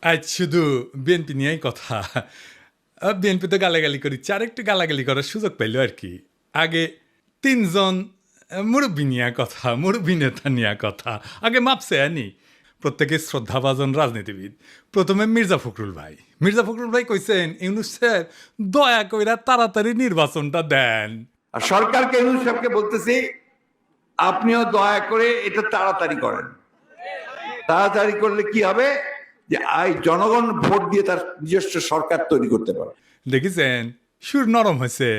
আজ শুধু বিএনপি নিয়েই কথা। বিএনপি তো গালাগালি করিচ্ছে, আর একটু গালাগালি করার সুযোগ পেল আর কি। আগে তিনজন মুরব্বী নিয়ে কথা, মুরব্বী নেতা নিয়ে কথা, আগে মাপছে আনি প্রত্যেকে শ্রদ্ধাভাজন রাজনীতিবিদ। প্রথমে মির্জা ফখরুল ভাই, মির্জা ফখরুল ভাই কইছেন ইউনূস সাহেব দয়া কইরা তাড়াতাড়ি নির্বাচনটা দেন। আর সরকারকে ইউনূস সাহেবকে বলতেছি, আপনিও দয়া করে এটা তাড়াতাড়ি করেন। তাড়াতাড়ি করলে কি হবে, যে জনগণ ভোট দিয়ে তার নিজস্ব সরকার তৈরি করতে পারে। দেখেছেন সুর নরম হয়েছে,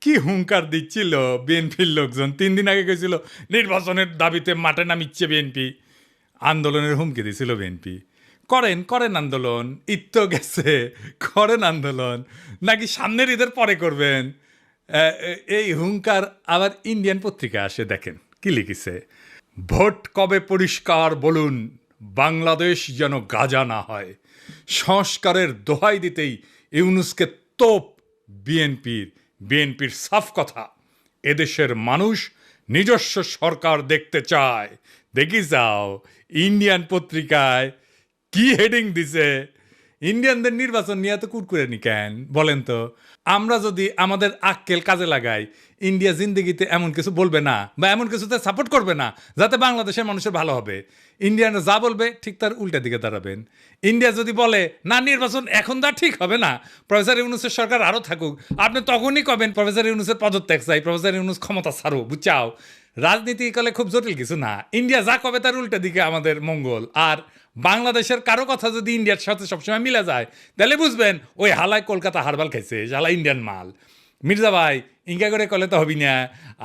কি হুঙ্কার দিচ্ছিল বিএনপির লোকজন। 3 দিন আগে গেছিল নির্বাচনের দাবিতে মাঠে নামিচ্ছে বিএনপি, আন্দোলনের হুমকি দিছিল বিএনপি। করেন করেন আন্দোলন, ঈদ তো গেছে, করেন আন্দোলন, নাকি সামনের ঈদের পরে করবেন। এই হুঙ্কার আবার ইন্ডিয়ান পত্রিকা আসে, দেখেন কি লিখেছে। ভোট কবে পরিষ্কার বলুন, বাংলাদেশ যেন গাজা না হয়। সংস্কারের দোহাই দিতেই ইউনূসকে তোপ বিএনপির সাফ কথা। এদেশের মানুষ নিজস্ব সরকার দেখতে চায়। দেখি যাও ইন্ডিয়ান পত্রিকায় কি হেডিং দিছে। ইন্ডিয়ানদের নির্বাচন নিয়ে এত কুরকুরে নি কেন বলেন তো? আমরা যদি আমাদের আক্কেল কাজে লাগাই, ইন্ডিয়া জিন্দেগিতে এমন কিছু বলবে না বা এমন কিছুতে সাপোর্ট করবে না যাতে বাংলাদেশের মানুষের ভালো হবে। ইন্ডিয়ানরা যা বলবে ঠিক তার উল্টা দিকে দাঁড়াবেন। ইন্ডিয়া যদি বলে না নির্বাচন এখন দা ঠিক হবে না, প্রফেসর ইউনূসের সরকার আরও থাকুক, আপনি তখনই কবেন প্রফেসর ইউনূসের পদত্যাগ চাই, প্রফেসর ইউনূস ক্ষমতা ছাড়ো, বুঝাও। রাজনীতি কালে খুব জটিল কিছু না, ইন্ডিয়া যা কবে তার উল্টা দিকে আমাদের মঙ্গল। আর বাংলাদেশের কারো কথা যদি ইন্ডিয়ার সাথে সবসময় মিলে যায়, তাহলে বুঝবেন ওই হালায় কলকাতা হারবাল খাইছে, হালা ইন্ডিয়ান মাল। মির্জা ভাই ইঙ্কা করে কলে তো হবি না,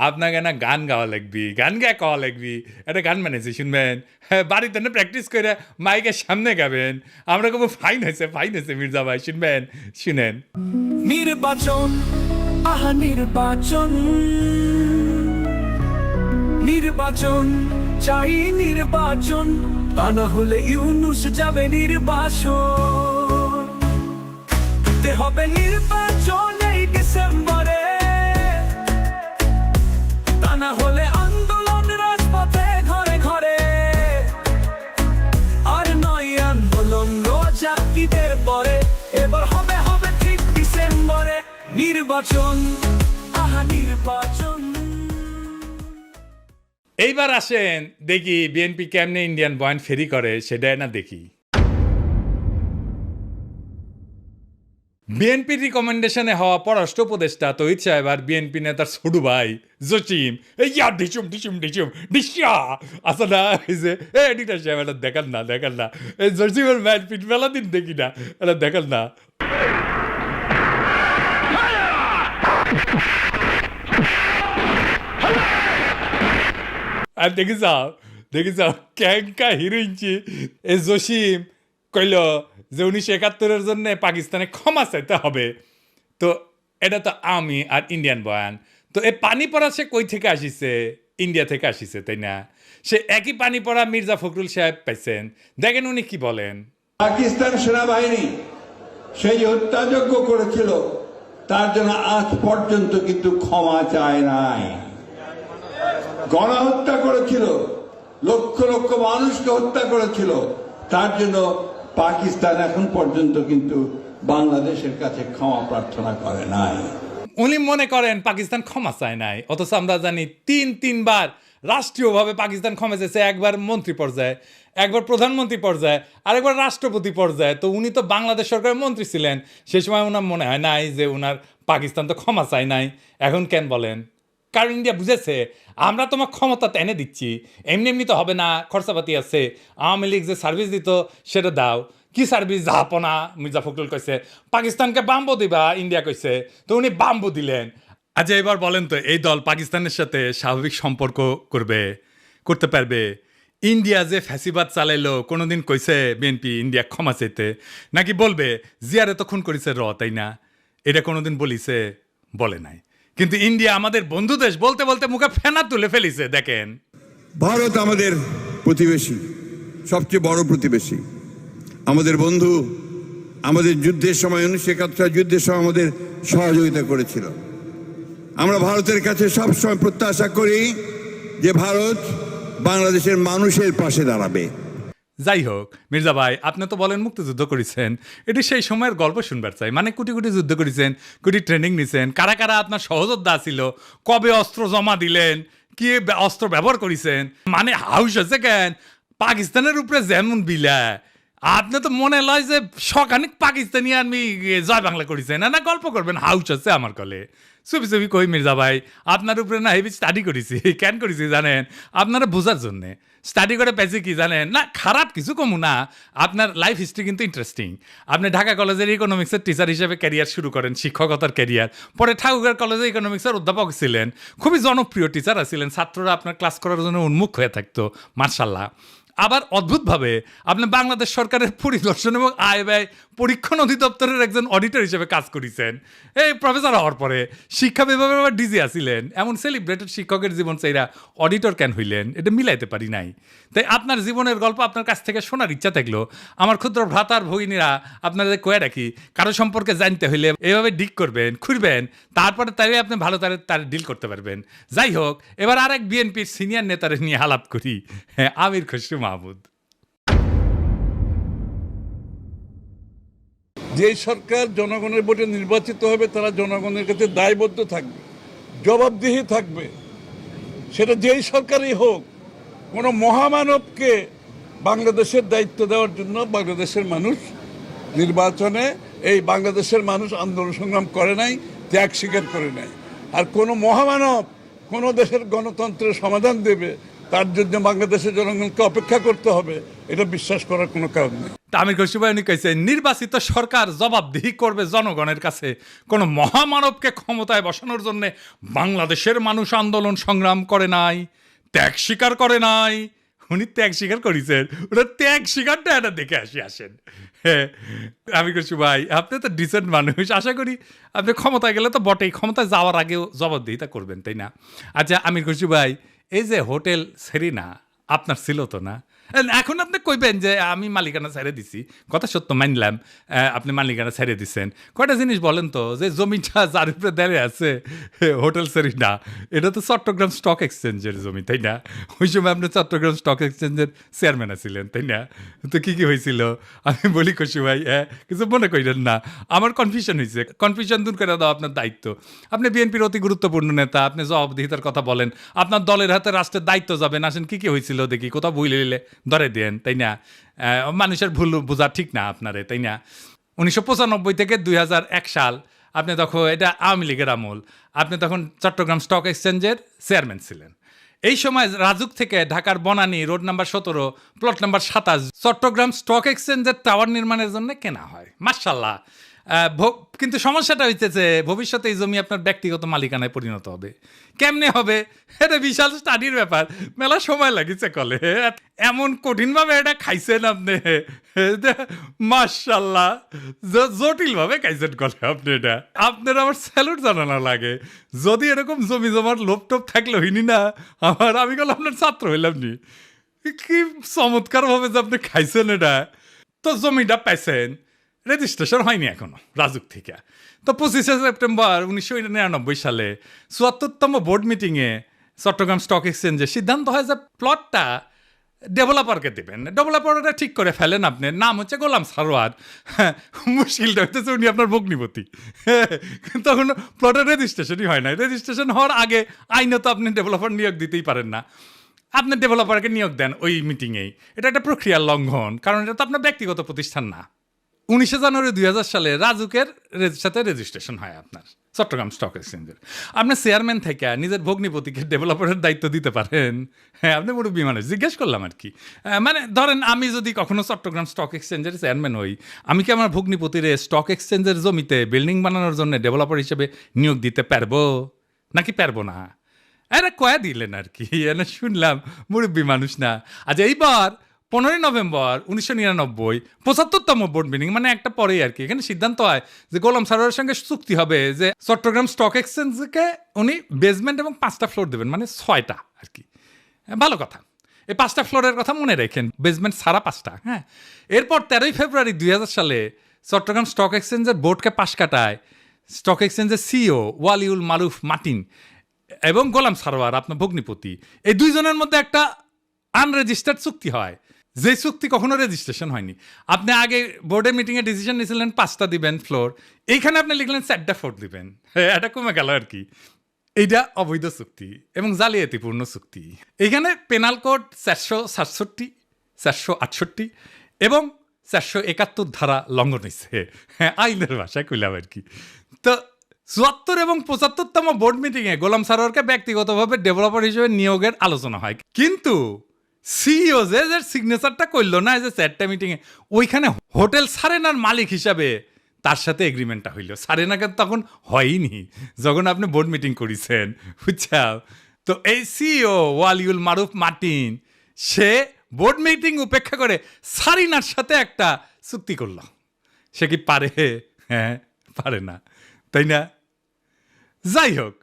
আপনাকে না গান গাওয়া লাগবি, গান গায়ে কওয়া লাগবি। একটা গান বানিয়েছি শুনবেন, হ্যাঁ বাড়িতে না প্র্যাকটিস করে মাইকের সামনে গাবেন। আমরা খুব ফাইন হয়েছে মির্জা ভাই, শুনবেন, শুনেন। নির্বাচন, আহা নির্বাচন, নির্বাচন চাই নির্বাচন, তা না হলে ইউনূস যাবে নির্বাসন। দিতে হবে নির্বাচন এই ডিসেম্বরে, তা না হলে আন্দোলন রাজপথে ঘরে ঘরে। আর নয় আন্দোলন রোজা ঈদের পরে, এবার হবে হবে ঠিক ডিসেম্বরে নির্বাচন, আহা নির্বাচন। এইবার আসেন দেখি বিএনপি কেমনে ইন্ডিয়ান বয়ান ফেরি করে, সেটাই না দেখি। বিএনপির রিকমেন্ডেশনে হওয়া পররাষ্ট্র উপদেষ্টা তহিদ সাহেব আর বিএনপি নেতার ছোট ভাই জসিম ইয়া ডিচুম ডিচুম ডিচুম ডিসা আসা না হয়েছে। এডিটার সাহেব এটা দেখান না এই জসিমের ম্যাচ পিট মেলা দিন দেখি না, এটা দেখান না। আর দেখি যাও ক্যাঙ্কা হিরোইনছি। এই জসিম কইল যে 1971-এর জন্য পাকিস্তানে ক্ষমা চাইতে হবে। তো এটা তো আমি আর ইন্ডিয়ান বয়ান। তো এই পানি পড়া সে কই থেকে আসিছে? ইন্ডিয়া থেকে আসিছে, তাই না? সে একই পানি পড়া মির্জা ফখরুল সাহেব পাইছেন, দেখেন উনি কি বলেন। পাকিস্তান সেনাবাহিনী সেই হত্যাযজ্ঞ করেছিল, তার জন্য আজ পর্যন্ত কিন্তু ক্ষমা চায় নাই। গণহত্যা করেছিল, লক্ষ লক্ষ মানুষকে হত্যা করেছিল, তার জন্য পাকিস্তান এখন পর্যন্ত কিন্তু বাংলাদেশের কাছে ক্ষমা প্রার্থনা করে নাই। উনি মনে করেন পাকিস্তান ক্ষমা চায় নাই, অথচ আমরা জানি তিনবার রাষ্ট্রীয়ভাবে পাকিস্তান ক্ষমা চেয়েছে। একবার মন্ত্রী পর্যায়ে, একবার প্রধানমন্ত্রী পর্যায়ে, আরেকবার রাষ্ট্রপতি পর্যায়ে। তো উনি তো বাংলাদেশ সরকারের মন্ত্রী ছিলেন, সে সময় ওনার মনে হয় নাই যে ওনার পাকিস্তান তো ক্ষমা চায় নাই। এখন কেন বলেন? কারণ ইন্ডিয়া বুঝেছে আমরা তোমার ক্ষমতা টেনে দিচ্ছি, এমনি তো হবে না, খরচাপাতি আছে। আওয়ামী লীগ যে সার্ভিস দিত সেটা দাও। কি সার্ভিস? জাহাপনা। মির্জা ফখরুল কইছে পাকিস্তানকে বাম্বু দিবা, ইন্ডিয়া কইছে, তো উনি বাম্বু দিলেন। আচ্ছা এবার বলেন তো, এই দল পাকিস্তানের সাথে স্বাভাবিক সম্পর্ক করতে পারবে? ইন্ডিয়া যে ফ্যাসিবাদ চালাইলো, কোনোদিন কইছে বিএনপি ইন্ডিয়া ক্ষমা চাইতে? নাকি বলবে জিয়ারে তো খুন করেছে তাই না? এটা কোনোদিন বলিছে? বলে নাই। কিন্তু ইন্ডিয়া আমাদের বন্ধু দেশ বলতে বলতে মুখে ফেনা তুলে ফেলিছে। দেখেন, ভারত আমাদের প্রতিবেশী, সবচেয়ে বড় প্রতিবেশী, আমাদের বন্ধু। আমাদের যুদ্ধের সময় 1971 যুদ্ধের সময় আমাদের সহযোগিতা করেছিল। আমরা ভারতের কাছে সবসময় প্রত্যাশা করি যে ভারত বাংলাদেশের মানুষের পাশে দাঁড়াবে। যাই হোক মির্জা ভাই, আপনি তো বলেন মুক্তিযুদ্ধ করেছেন, এটি সেই সময়ের গল্প শুনবার চাই। মানে কোটি কোটি যুদ্ধ করেছেন, কোটি ট্রেনিং নিছেন, কারা কারা আপনার সহযোদ্ধা ছিল, কবে অস্ত্র জমা দিলেন, কি অস্ত্র ব্যবহার করেছেন, মানে হাউস আছে কেন পাকিস্তানের উপরে যেমন বিলা, আপনি তো মনে লয় যে সখানিক পাকিস্তানি আমি জয় বাংলা করেছেন, না গল্প করবেন, হাউস আছে আমার কলে। চুপি চুপি কই মির্জা ভাই, আপনার উপরে না হেভি স্টাডি করেছি। কেন করেছি জানেন? আপনারা বোঝার জন্যে স্টাডি করে পেয়েছি কি জানেন? না খারাপ কিছু কমু না, আপনার লাইফ হিস্ট্রি কিন্তু ইন্টারেস্টিং। আপনি ঢাকা কলেজের ইকোনমিক্সের টিচার হিসেবে ক্যারিয়ার শুরু করেন, শিক্ষকতার ক্যারিয়ার। পরে ঠাকুরগাঁও কলেজে ইকোনমিক্সের অধ্যাপক ছিলেন, খুবই জনপ্রিয় টিচার ছিলেন, ছাত্ররা আপনার ক্লাস করার জন্য উন্মুখ হয়ে থাকতো, মার্শাল্লাহ। আবার অদ্ভুতভাবে আপনি বাংলাদেশ সরকারের পরিদর্শন এবং আয় ব্যয় পরীক্ষণ অধিদপ্তরের একজন অডিটর হিসেবে কাজ করেছেন। এই প্রফেসর হওয়ার পরে শিক্ষা বিভাগের আবার ডিজি আসিলেন। এমন সেলিব্রেটেড শিক্ষকের জীবন চাইরা অডিটর কেন হইলেন, এটা মিলাইতে পারি নাই। তাই আপনার জীবনের গল্প আপনার কাছ থেকে শোনার ইচ্ছা থাকলো। আমার ক্ষুদ্র ভ্রাতার ভগিনীরা আপনাদের কয়ে রাখি, কারো সম্পর্কে জানতে হইলে এভাবে ডিক করবেন, খুঁড়বেন, তারপরে তাই আপনি ভালো তার ডিল করতে পারবেন। যাই হোক, এবার আরেক বিএনপির সিনিয়র নেতারে নিয়ে আলাপ করি। হ্যাঁ, আমির খসরু মাহমুদ। যে সরকার জনগণের ভোটে নির্বাচিত হবে তারা জনগণের কাছে দায়বদ্ধ থাকবে, জবাবদিহি থাকবে। সেটা যেই সরকারই হোক, কোনো মহামানবকে বাংলাদেশের দায়িত্ব দেওয়ার জন্য বাংলাদেশের মানুষ নির্বাচনে, এই বাংলাদেশের মানুষ আন্দোলন সংগ্রাম করে নাই, ত্যাগ স্বীকার করে নাই। আর কোনো মহামানব কোনো দেশের গণতন্ত্রের সমাধান দেবে, তার জন্য বাংলাদেশের জনগণকে অপেক্ষা করতে হবে, এটা বিশ্বাস করার কোনো কারণ নেই। আমির খসরু ভাই উনি কইছে, নির্বাচিত সরকার জবাবদিহি করবে জনগণের কাছে, কোনো মহামানবকে ক্ষমতায় বসানোর জন্য বাংলাদেশের মানুষ আন্দোলন সংগ্রাম করে নাই, ত্যাগ স্বীকার করে নাই। উনি ত্যাগ স্বীকার করেছেন, ওরা ত্যাগ স্বীকারটা এটা দেখে আসেন। হ্যাঁ, আমির খসরু ভাই, আপনি তো ডিসেন্ট মানুষ, আশা করি আপনি ক্ষমতায় গেলে তো বটেই, ক্ষমতায় যাওয়ার আগেও জবাবদিহিতা করবেন, তাই না? আচ্ছা আমির খসরু ভাই, এই যে হোটেল সেরিনা আপনার ছিল তো না? এখন আপনি কইবেন যে আমি মালিকানা ছেড়ে দিছি, কথা সত্য মানলাম, আপনি মালিকানা ছেড়ে দিচ্ছেন। কয়টা জিনিস বলেন তো, যে জমিটা যার উপরে দাঁড়িয়ে আছে হোটেল সেরিনা, এটা তো চট্টগ্রাম স্টক এক্সচেঞ্জের জমি, তাই না? ওই সময় আপনি চট্টগ্রাম স্টক এক্সচেঞ্জের চেয়ারম্যান ছিলেন, তাই না? তো কি কি হয়েছিল আমি বলি খসরু ভাই, কিছু মনে করেন না, আমার কনফিউশন হয়েছে, কনফিউশন দূর করে দাও আপনার দায়িত্ব। আপনি বিএনপির অতি গুরুত্বপূর্ণ নেতা, আপনি জবাবদিহিতার কথা বলেন, আপনার দলের হাতে রাষ্ট্রের দায়িত্ব যাবেন, আসেন কি কি হয়েছিল দেখি, কোথাও বই লিলে ধরে দেন, তাই না? মানুষের ভুল বোঝা ঠিক না আপনারে, তাই না? 1995 থেকে 2001 সাল আপনি তখন, এটা আওয়ামী লীগের আমল, আপনি তখন চট্টগ্রাম স্টক এক্সচেঞ্জের চেয়ারম্যান ছিলেন। এই সময় রাজুক থেকে ঢাকার Banani road number 17 plot number 27 Chittagong stock এক্সচেঞ্জের টাওয়ার নির্মাণের জন্য কেনা হয়, মাশাআল্লাহ। কিন্তু সমস্যাটা হইতেছে, ভবিষ্যতে এই জমি আপনার ব্যক্তিগত মালিকানায় পরিণত হবে। কেমনে হবে? এটা বিশাল স্টাডির ব্যাপার, মেলা সময় লাগিছে কলে, এমন কঠিনভাবে এটা খাইছেন আপনি, মাশাআল্লাহ, জটিলভাবে খাইছেন কলে আপনি। এটা আপনার আমার স্যালুট জানানো লাগে। যদি এরকম জমি জমার লোভ টোপ থাকলে হইনি না আমি গেল আপনার ছাত্র হইলাম নি। কি চমৎকার ভাবে যে আপনি খাইছেন এটা। তো জমিটা পাইছেন, রেজিস্ট্রেশন হয়নি এখনো রাজুক থেকে। তো 25শে সেপ্টেম্বর 1999 সালে 74তম বোর্ড মিটিংয়ে চট্টগ্রাম স্টক এক্সচেঞ্জে সিদ্ধান্ত হয় যে প্লটটা ডেভেলপারকে দেবেন। ডেভেলপারটা ঠিক করে ফেলেন, আপনার নাম হচ্ছে গোলাম সারোয়ার। মুশকিলটা হইতেছে উনি আপনার ভগ্নিপতি। তখন প্লটের রেজিস্ট্রেশনই হয় না। রেজিস্ট্রেশন হওয়ার আগে আইনত আপনি ডেভেলপার নিয়োগ দিতেই পারেন না। আপনি ডেভেলপারকে নিয়োগ দেন ওই মিটিংয়েই, এটা একটা প্রক্রিয়ার লঙ্ঘন, কারণ এটা তো আপনার ব্যক্তিগত প্রতিষ্ঠান না। 19শে জানুয়ারি 2000 সালে রাজুকের সাথে রেজিস্ট্রেশন হয় আপনার চট্টগ্রাম স্টক এক্সচেঞ্জের। আপনি চেয়ারম্যান থেকে নিজের ভগ্নিপতিকে ডেভেলপারের দায়িত্ব দিতে পারেন? হ্যাঁ, আপনি মুরব্বী মানুষ, জিজ্ঞেস করলাম আর কি। মানে ধরেন আমি যদি কখনো চট্টগ্রাম স্টক এক্সচেঞ্জের চেয়ারম্যান হই, আমি কি আমার ভগ্নিপতির স্টক এক্সচেঞ্জের জমিতে বিল্ডিং বানানোর জন্য ডেভেলপার হিসেবে নিয়োগ দিতে পারবো নাকি পারবো না? এরা কয়া দিলেন আর কি, এনে শুনলাম মুরব্বী মানুষ না। আচ্ছা, এইবার 15 নভেম্বর 1999 75তম বোর্ড মিটিং, মানে একটা পরেই আর কি, এখানে সিদ্ধান্ত হয় যে গোলাম সারোয়ারের সঙ্গে চুক্তি হবে যে চট্টগ্রাম স্টক এক্সচেঞ্জকে উনি বেসমেন্ট এবং 5টা ফ্লোর দেবেন, মানে 6টা আর কি। ভালো কথা, এই 5টা ফ্লোরের কথা মনে রাখেন, বেসমেন্ট ছাড়া 5টা। হ্যাঁ, এরপর 13 ফেব্রুয়ারি 2000 সালে চট্টগ্রাম স্টক এক্সচেঞ্জের বোর্ডকে পাশ কাটায় স্টক এক্সচেঞ্জের সিইও ওয়ালিউল মারুফ মার্টিন এবং গোলাম সারোয়ার আপনার ভগ্নিপতি, এই দুইজনের মধ্যে একটা আনরেজিস্টার্ড চুক্তি হয় যে চুক্তি কখনো রেজিস্ট্রেশন হয়নি। আপনি আগে বোর্ডের মিটিংয়ে ডিসিশন নিয়েছিলেন 5টা দিবেন ফ্লোর, এইখানে আপনি লিখলেন 4টা ফ্লোর দিবেন। হ্যাঁ, এটা কমে গেল আর কি। এইটা অবৈধ চুক্তি এবং জালিয়াতিপূর্ণ চুক্তি। এইখানে পেনাল কোড 467, 468 এবং 471 ধারা লঙ্ঘন হয়েছে। হ্যাঁ, আইনের ভাষায় কইলাম আর কি। তো 74 এবং 75তম বোর্ড মিটিংয়ে গোলাম সারোয়ারকে ব্যক্তিগতভাবে ডেভেলপার হিসেবে নিয়োগের আলোচনা হয়, কিন্তু সিইও যে সিগনেচারটা করলো না যে 4টা মিটিংয়ে, ওইখানে হোটেল সারেনার মালিক হিসাবে তার সাথে এগ্রিমেন্টটা হইল। সারেনাকে তখন হয়নি যখন আপনি বোর্ড মিটিং করেছেন, বুঝছাও। তো এই সিইও ওয়ালিউল মারুফ মার্টিন সে বোর্ড মিটিং উপেক্ষা করে সারিনার সাথে একটা চুক্তি করলো। সে কি পারে? হ্যাঁ, পারে না, তাই না? যাই হোক,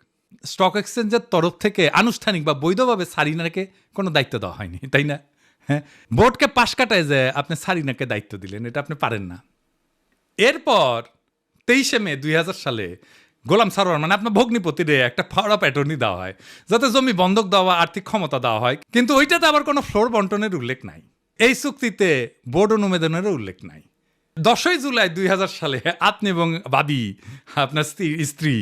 স্টক এক্সচেঞ্জের তরফ থেকে আনুষ্ঠানিক বা বৈধভাবে সারিনাকে কোনো দায়িত্ব দেওয়া হয়নি, তাই না? হ্যাঁ, বোর্ডকে পাশ কাটায় যে আপনি সারিনাকে দায়িত্ব দিলেন, এটা আপনি পারেন না। এরপর 23শে মে 2000 সালে গোলাম সারোয়ার মানে আপনার ভগ্নিপতিরে একটা পাওয়ার অফ অ্যাটর্নি দেওয়া হয় যাতে জমি বন্ধক দেওয়া, আর্থিক ক্ষমতা দেওয়া হয়, কিন্তু ওইটাতে আবার কোনো ফ্লোর বন্টনের উল্লেখ নাই। এই চুক্তিতে বোর্ড অনুমোদনেরও উল্লেখ নাই। 10ই জুলাই 2000 সালে আপনি এবং বাদী আপনার স্ত্রী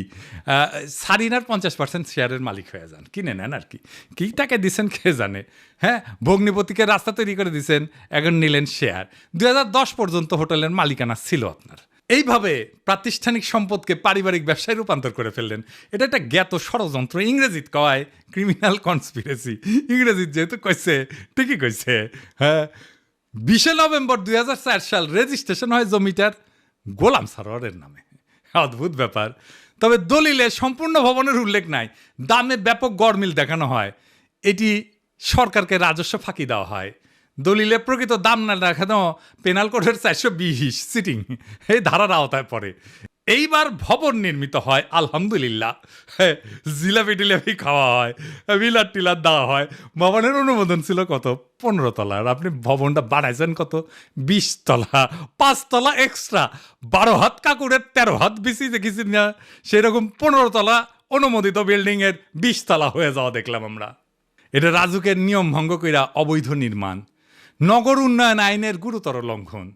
সারিনার 50% শেয়ারের মালিক হয়ে যান, কিনে নেন আর কি। কী টাকা দিচ্ছেন কে জানে। হ্যাঁ, ভগ্নিপতিকে রাস্তা তৈরি করে দিচ্ছেন, এখন নিলেন শেয়ার। 2010 পর্যন্ত হোটেলের মালিকানা ছিল আপনার। এইভাবে প্রাতিষ্ঠানিক সম্পদকে পারিবারিক ব্যবসায় রূপান্তর করে ফেললেন। এটা একটা জ্ঞাত ষড়যন্ত্র, ইংরেজিত কয় ক্রিমিনাল কনস্পিরেসি। ইংরেজিত যেহেতু কইছে ঠিকই কইছে। হ্যাঁ, 20শে নভেম্বর 2004 সাল রেজিস্ট্রেশন হয় জমিটার গোলাম সারোয়ারের নামে। অদ্ভুত ব্যাপার। তবে দলিলে সম্পূর্ণ ভবনের উল্লেখ নাই, দামে ব্যাপক গড়মিল দেখানো হয়, এটি সরকারকে রাজস্ব ফাঁকি দেওয়া হয়। দলিলে প্রকৃত দাম না দেখানো পেনাল কোডের 420 সিটিং এই ধারার আওতায় পড়ে। এইবার ভবন নির্মিত হয় আলহামদুলিল্লাহ। হ্যাঁ, জিলাপি টিলাপি খাওয়া হয়, বিলার টিলার দেওয়া হয়। ভবনের অনুমোদন ছিল কত? 15 তলার। আপনি ভবনটা বাড়াইছেন কত? 20 তলা, 5 তলা এক্সট্রা। 12 হাত কাকুরের 13 হাত বেশি দেখেছি না, সেরকম 15 তলা অনুমোদিত বিল্ডিংয়ের 20 তলা হয়ে যাওয়া দেখলাম আমরা। এটা রাজুকের নিয়ম ভঙ্গ কইরা অবৈধ নির্মাণ, নগর উন্নয়ন আইনের গুরুতর লঙ্ঘন।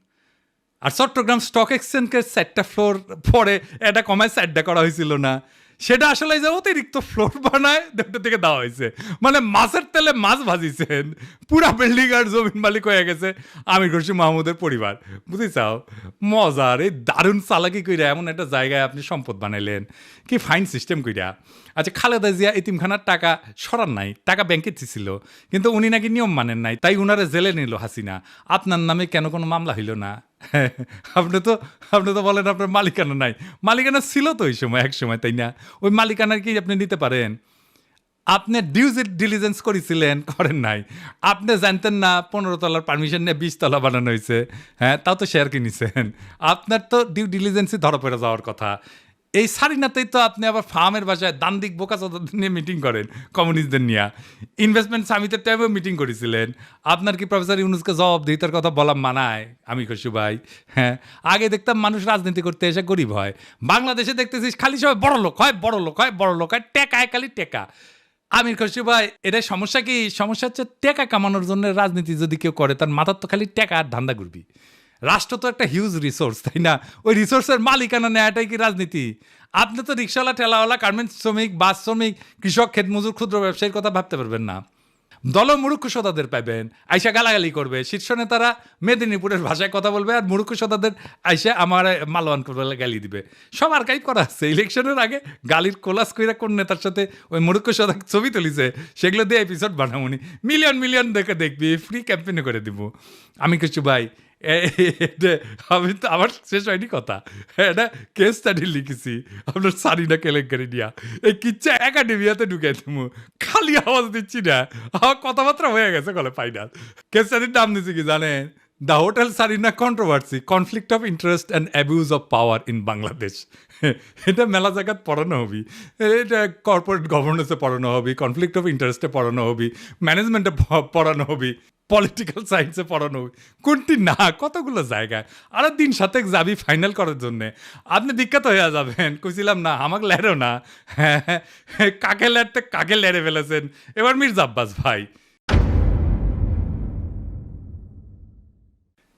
আর চট্টগ্রাম স্টক এক্সচেঞ্জের 4টা ফ্লোর পরে এটা কমায় 4টা করা হয়েছিল না, সেটা আসলে যে অতিরিক্ত ফ্লোর বানায় দুটো থেকে দেওয়া হয়েছে। মানে মাছের তেলে মাছ ভাজিছেন, পুরা বিল্ডিং আর জমিন মালিক হয়ে গেছে আমির খুরশিদ মাহমুদের পরিবার। বুঝেছাও? মজার এই দারুণ চালাকি কইরা এমন একটা জায়গায় আপনি সম্পদ বানাইলেন, কি ফাইন সিস্টেম কইরা। আচ্ছা, খালেদা জিয়া এতিমখানার টাকা সরান নাই, টাকা ব্যাংকে ছিল, কিন্তু উনি নাকি নিয়ম মানেন নাই, তাই উনারে জেলে নিল হাসিনা। আপনার নামে কেন কোনো মামলা হইল না? আপনি তো বলেন আপনার মালিকানা নাই। মালিকানা ছিল তো ওই সময়, এক সময়, তাই না? ওই মালিকানার কি আপনি নিতে পারেন? আপনি ডিউ ডিলিজেন্স করেছিলেন? করেন নাই। আপনি জানতেন না 15 তলার পারমিশন নিয়ে 20 তলা বানানো হয়েছে? হ্যাঁ, তাও তো শেয়ার কিনেছেন। আপনার তো ডিউ ডিলিজেন্সই ধরা পড়ে যাওয়ার কথা। এই সারিনাতেই তো আপনি আবার ফার্মের বাসায় দান্দিক বোকাচোদাদের নিয়ে মিটিং করেন, কমিউনিস্টদের নিয়ে। ইনভেস্টমেন্ট সামিটের টাইমেও মিটিং করেছিলেন। আপনার কি প্রফেসর ইউনুসকে জবাবদিহিতার কথা বলা মানায়? আমি খুশি ভাই। হ্যাঁ, আগে দেখতাম মানুষ রাজনীতি করতে এসে গরিব হয়। বাংলাদেশে দেখতেছিস খালি সবাই বড় লোক হয়, বড় লোক হয়, বড় লোক হয়, টেকায় খালি টেকা। আমির খুশি ভাই, এটাই সমস্যা কি? সমস্যা হচ্ছে টেকা কামানোর জন্য রাজনীতি যদি কেউ করে, তার মাথার তো খালি টেকা আর ধান্দা ঘুরবি। রাষ্ট্র তো একটা হিউজ রিসোর্স, তাই না? ওই রিসোর্সের মালিকানা নেওয়াটাই কি রাজনীতি? আপনি তো রিক্সাওয়ালা, ঠেলাওয়ালা, গার্মেন্টস শ্রমিক, বাস শ্রমিক, কৃষক, ক্ষেতমজুর, ক্ষুদ্র ব্যবসায়ীর কথা ভাবতে পারবেন না। দলমূর্খ সদাদের পাইবেন, আইসা গালাগালি করবে। শীর্ষ নেতারা মেদিনীপুরের ভাষায় কথা বলবে, আর মূর্খ সদাদের আইসা আমার মালওয়ান করবে, গালি দিবে। সব আর্কাইভ করা আছে। ইলেকশনের আগে গালির কোলাস কইরা কোন নেতার সাথে ওই মূর্খ সদা ছবি তুলিছে, সেগুলো দিয়ে এপিসোড বানাবনি। মিলিয়ন মিলিয়ন দেখে দেখবি, ফ্রি ক্যাম্পেইনে করে দিব। আমি কিছু ভাই, আমি তো আমার শেষ হয়নি কথা। এটা কেস স্টাডি লিখেছি আপনার সারিনা কেলেঙ্কারি নিয়া। এই কিচ্ছা একাডেমিয়াতে ঢুকে দেবো, খালি আওয়াজ দিচ্ছি না, আমার কথাবার্তা হয়ে গেছে কলে ফাইনাল। কেস স্টাডির নাম দিচ্ছি কি জানেন? The hotel Sarina controversy, conflict of interest and abuse of power in Bangladesh. এটা মেলা জায়গাত পড়ানো হবি, এটা কর্পোরেট গভর্নেন্সে পড়ানো হবি, কনফ্লিক্ট অফ ইন্টারেস্টে পড়ানো হবি, ম্যানেজমেন্টে পড়ানো হবি, পলিটিক্যাল সায়েন্সে পড়ানো হবি। কোনটি না, কতগুলো জায়গায়। আরো দিন সাথে যাবি ফাইনাল করার জন্যে, আপনি বিখ্যাত হয়ে যাবেন। কইছিলাম না আমাকে লেড়ো না। হ্যাঁ, কাকে লেড়তে কাকে লেড়ে ফেলেছেন। এবার মির্জা আব্বাস ভাই,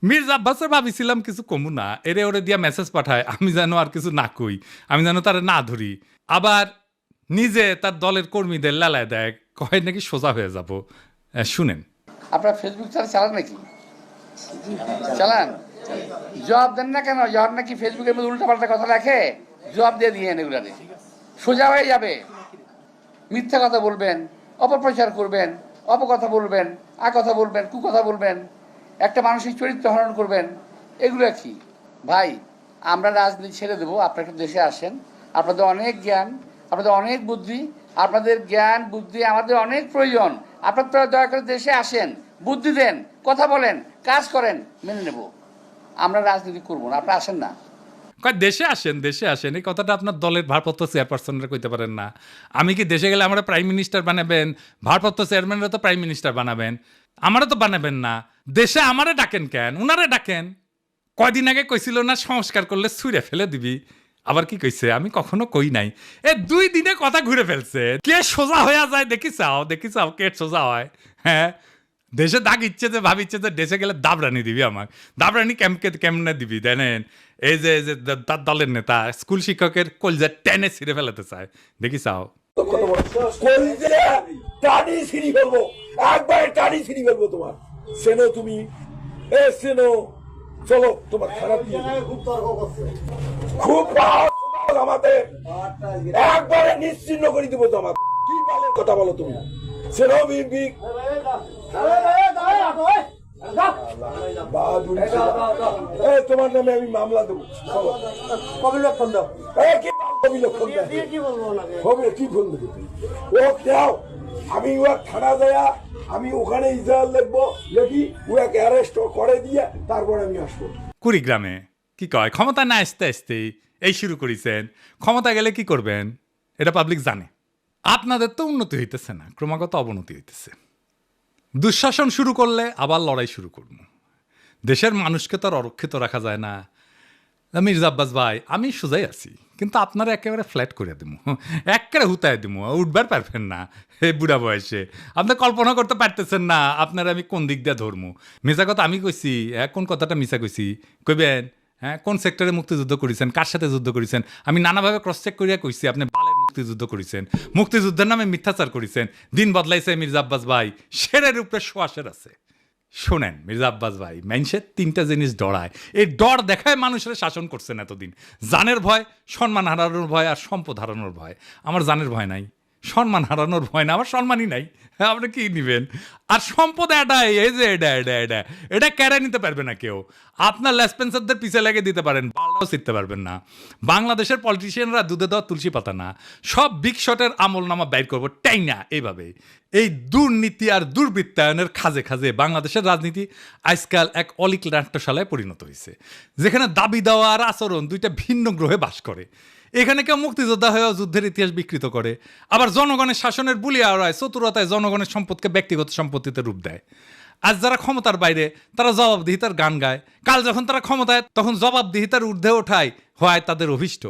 মির্জা আব্বাসের ভাবিছিলাম কিছু কমু না, এরে ওরে দিয়া মেসেজ পাঠায় আমি যেন আর কিছু না কই, আমি যেন তারা না ধরি। আবার নিজে তার দলের কর্মীদের লালায় দেয়, কয় নাকি সোজা হয়ে যাব। শুনেন। আপনার ফেসবুক চালান নাকি? চালান, জবাব দেন না কেন? যখন নাকি ফেসবুকের মধ্যে উল্টাপাল্টা কথা লেখে জবাব দিয়ে দিয়ে এগুলারে সোজা হয়ে যাবে। মিথ্যা কথা বলবেন, অপপ্রচার করবেন, অপকথা বলবেন, কথা বলবেন, কুকথা বলবেন, একটা মানসিক চরিত্র হরণ করবেন, এগুলো কি ভাই? আমরা রাজনীতি ছেড়ে দেবো, আপনারা দেশে আসেন, আপনাদের অনেক জ্ঞান, আপনাদের অনেক বুদ্ধি, আপনাদের জ্ঞান বুদ্ধি আমাদের অনেক প্রয়োজন। আপনারা দয়া করে দেশে আসেন, বুদ্ধি দেন, কথা বলেন, কাজ করেন, মেনে নেব। আমরা রাজনীতি করবো না, আপনারা আসেন না। কয় দেশে আসেন, দেশে আসেন, এই কথাটা আপনার দলের ভারপ্রাপ্ত চেয়ারপারসনরা কইতে পারেন না? আমি কি দেশে গেলে আমরা প্রাইম মিনিস্টার বানাবেন? ভারপ্রাপ্ত চেয়ারম্যানরা তো প্রাইম মিনিস্টার বানাবেন, আমারা তো বানাবেন না। দেশে আমারে ডাকেন কেন? উনারে ডাকেন। কয়দিন আগে কইছিল না সংস্কার করলে ছুঁড়ে ফেলে দিবি, আবার কি কইছে? আমি কখনো কই নাই। 2 দিনে কথা ঘুরে ফেলছে। কে সোজা হয়ে যায় দেখি চাও কে সোজা হয়। হ্যাঁ, দেশে দাগ ইচ্ছে যে ভাবিচ্ছে যে দেশে গেলে দাবরানি দিবি, আমার দাবরানি কেমনে দিবি জানেন? এই যে তার দলের নেতা স্কুল শিক্ষকের কলজা টেনে ছিঁড়ে ফেলাতে চায়, দেখি চাও। টানি ছিঁড়ি ফেলবো, একবারে টানি ছিঁড়ি ফেলবো তোমার। সেনো তুমি সেনো, চলো তোমার খারাপ খুব আমাদের একবারে নিশ্চিন্ন করে দিব তোমার। কি বলে কথা বলো তুমি? সেনো বিগ তোমার নামে আমি মামলা দেবো। কবিলক্ষণ দাও। কবিলক্ষণ কি বলবো? ও দাও, আমি ও থানা দেয়া, আমি ওখানে ইসরায়েল লিখবো, লিখি ওকে অ্যারেস্ট করে দিয়ে তারপরে আমি আসবো। কুড়িগ্রামে কি কয়, ক্ষমতা না আসতে আসতেই এই শুরু করেছেন। ক্ষমতা গেলে কি করবেন এটা পাবলিক জানে। আপনাদের তো উন্নতি হইতেছে না, ক্রমাগত অবনতি হইতেছে। দুঃশাসন শুরু করলে আবার লড়াই শুরু করবো। দেশের মানুষকে তো আর অরক্ষিত রাখা যায় না। মির্জা আব্বাস ভাই, আমি সোজাই আছি, কিন্তু আপনারা একেবারে ফ্ল্যাট করে দেবো, একেবারে হুতায় দেবো, উঠবার পারবেন না। এই বুড়া বয়সে আপনি কল্পনা করতে পারতেছেন না আপনারা আমি কোন দিক দিয়ে ধরবো। মিশা কথা আমি কইছি, কোন কথাটা মিশা কইছি কইবেন? হ্যাঁ, কোন সেক্টরে মুক্তিযুদ্ধ করেছেন, কার সাথে যুদ্ধ করেছেন? আমি নানাভাবে ক্রস চেক করিয়া কইছি আপনি বালের মুক্তিযুদ্ধ করেছেন, মুক্তিযুদ্ধের নামে মিথ্যাচার করেছেন। দিন বদলাইছে মির্জা আব্বাস ভাই, শেরের উপরে শোয়াশের আছে। শোনেন মির্জা আব্বাস ভাই, মানুষের 3টা জিনিস ডরায়, এই ডর দেখায় মানুষের শাসন করছেন এতদিন। জানের ভয়, সম্মান হারানোর ভয়, আর সম্পদ হারানোর ভয়। আমার জানের ভয় নাই, সম্মান হারানোর ভয় না, আমার সম্মানই নাই। হ্যাঁ, আপনি কি নিবেন? আর সম্পদ এটাই, এই যে এটা কেড়ে নিতে পারবে না কেউ। আপনার লেসপেন্সারদের পিছে লেগে দিতে পারেন, বালটাও শিখতে পারবেন না। বাংলাদেশের পলিটিশিয়ানরা দুধে দেওয়া তুলসী পাতা না, সব বিগ শটের আমল নামা বাইর করবো টাই না। এইভাবে এই দুর্নীতি আর দুর্বৃত্তায়নের খাজে খাজে বাংলাদেশের রাজনীতি আজকাল এক অলিক নাট্যশালায় পরিণত হয়েছে, যেখানে দাবি দেওয়া আর আচরণ দুইটা ভিন্ন গ্রহে বাস করে। এখানে কেউ মুক্তিযোদ্ধা হয়েও যুদ্ধের ইতিহাস বিকৃত করে, আবার জনগণের শাসনের বুলিয়া ওড়ায়, চতুরতায় জনগণের সম্পদকে ব্যক্তিগত সম্পত্তিতে রূপ দেয়। আজ যারা ক্ষমতার বাইরে তারা জবাবদিহিতার গান গায়, কাল যখন তারা ক্ষমতায় তখন জবাবদিহিতার ঊর্ধ্বে ওঠায় হয় তাদের অভিষ্ট।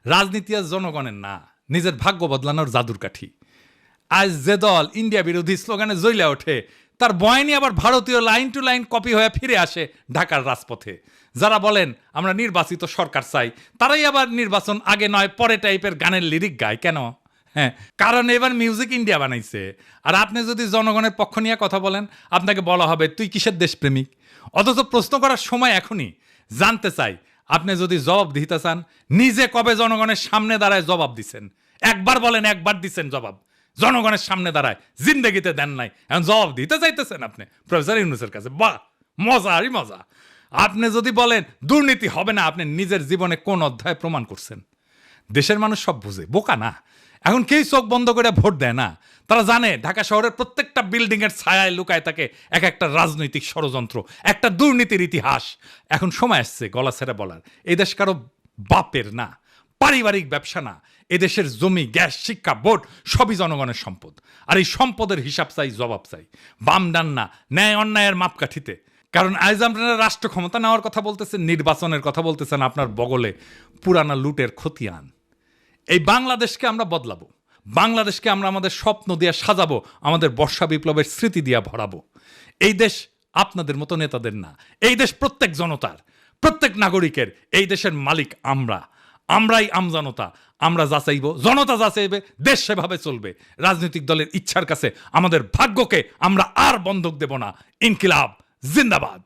রাজনীতি আজ জনগণের না, নিজের ভাগ্য বদলানোর জাদুর কাঠি। আজ যে দল ইন্ডিয়া বিরোধী স্লোগানে জ্বলে ওঠে, তার বয়ানি আবার ভারতীয় লাইন টু লাইন কপি হয়ে ফিরে আসে ঢাকার রাজপথে। যারা বলেন আমরা নির্বাচিত সরকার চাই, তারাই আবার নির্বাচন আগে নয় পরে টাইপের গানের লিরিক গায়। কেন? হ্যাঁ, কারণ এবার মিউজিক ইন্ডিয়া বানাইছে। আর আপনি যদি জনগণের পক্ষ নিয়ে কথা বলেন, আপনাকে বলা হবে তুই কিসের দেশপ্রেমিক। অথচ প্রশ্ন করার সময় এখনই। জানতে চাই, আপনি যদি জবাব দিতে চান, নিজে কবে জনগণের সামনে দাঁড়ায় জবাব দিছেন? একবার বলেন, একবার দিচ্ছেন জবাব জনগণের সামনে দাঁড়ায়? জিন্দেগিতে দেন নাই, এখন জবাব দিতে চাইতেছেন আপনি প্রফেসর ইউনূসের কাছে। বাহ, মজা আরই মজা। আপনি যদি বলেন দুর্নীতি হবে না, আপনি নিজের জীবনে কোন অধ্যায় প্রমাণ করছেন? দেশের মানুষ সব বুঝে, বোকা না। এখন কেউ চোখ বন্ধ করে ভোট দেয় না। তারা জানে ঢাকা শহরের প্রত্যেকটা বিল্ডিং এর ছায়ায় লুকায় থাকে এক একটা রাজনৈতিক ষড়যন্ত্র, একটা দুর্নীতির ইতিহাস। এখন সময় আসছে গলা ছেড়ে বলার, এই দেশ কারো বাপের না, পারিবারিক ব্যবসা না। এদেশের জমি, গ্যাস, শিক্ষা, ভোট সবই জনগণের সম্পদ। আর এই সম্পদের হিসাব চাই, জবাব চাই, বাম ডান না, ন্যায় অন্যায়ের মাপকাঠিতে। কারণ আজ আপনারা রাষ্ট্র ক্ষমতা নেওয়ার কথা বলতেছেন, নির্বাচনের কথা বলতেছেন, আপনার বগলে পুরানা লুটের খতিয়ান। এই বাংলাদেশকে আমরা বদলাবো, বাংলাদেশকে আমরা আমাদের স্বপ্ন দিয়ে সাজাবো, আমাদের বর্ষা বিপ্লবের স্মৃতি দিয়ে ভরাবো। এই দেশ আপনাদের মতো নেতাদের না। এই দেশ প্রত্যেক জনতার, প্রত্যেক নাগরিকের। এই দেশের মালিক আমরাই আমজনতা। আমরা যাচাইব, জনতা যাচাইবে, দেশ সেভাবে চলবে। রাজনৈতিক দলের ইচ্ছার কাছে আমাদের ভাগ্যকে আমরা আর বন্ধক দেব না। ইনকিলাব জিন্দাবাদ।